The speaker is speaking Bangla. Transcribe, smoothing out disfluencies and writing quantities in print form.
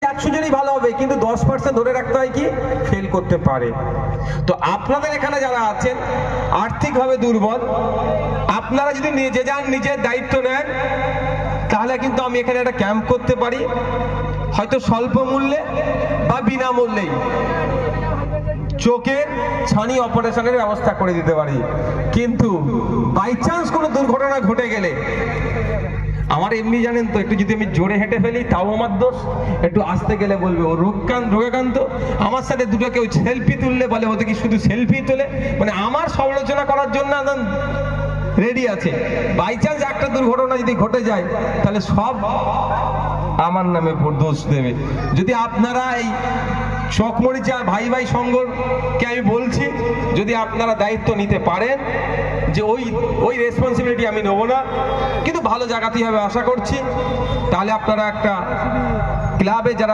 100 জনই ভালো হবে, কিন্তু 10% ধরে রাখতে হয় কি ফেল করতে পারে। তো আপনাদের এখানে যারা আছেন আর্থিকভাবে দুর্বল, আপনারা যদি নিজের দায়িত্ব নেন, তাহলে কিন্তু আমি এখানে একটা ক্যাম্প করতে পারি, হয়তো স্বল্প মূল্যে বা বিনামূল্যেই চোখের ছানি অপারেশনের ব্যবস্থা করে দিতে পারি। কিন্তু বাই চান্স কোনো দুর্ঘটনা ঘটে গেলে, আমার এমনি জানেন তো, একটু যদি আমি জোরে হেঁটে ফেলি তাও আমার দোষ, একটু আসতে গেলে বলবে ও রোগাক্রান্ত। আমার সাথে দুটো কেউ সেলফি তুললে বলে ওদের কি শুধু সেলফি তোলে, মানে আমার সমালোচনা করার জন্য রেডি আছে। বাই চান্স একটা দুর্ঘটনা যদি ঘটে যায়, তাহলে সব আমার নামে দোষ দেবে। যদি আপনারা এই চকমরিচা ভাই ভাই সংঘকে আমি বলছি, যদি আপনারা দায়িত্ব নিতে পারেন, যে ওই রেসপন্সিবিলিটি আমি নেবো না, কিন্তু ভালো জায়গাতেই হবে আশা করছি, তাহলে আপনারা একটা ক্লাবে যারা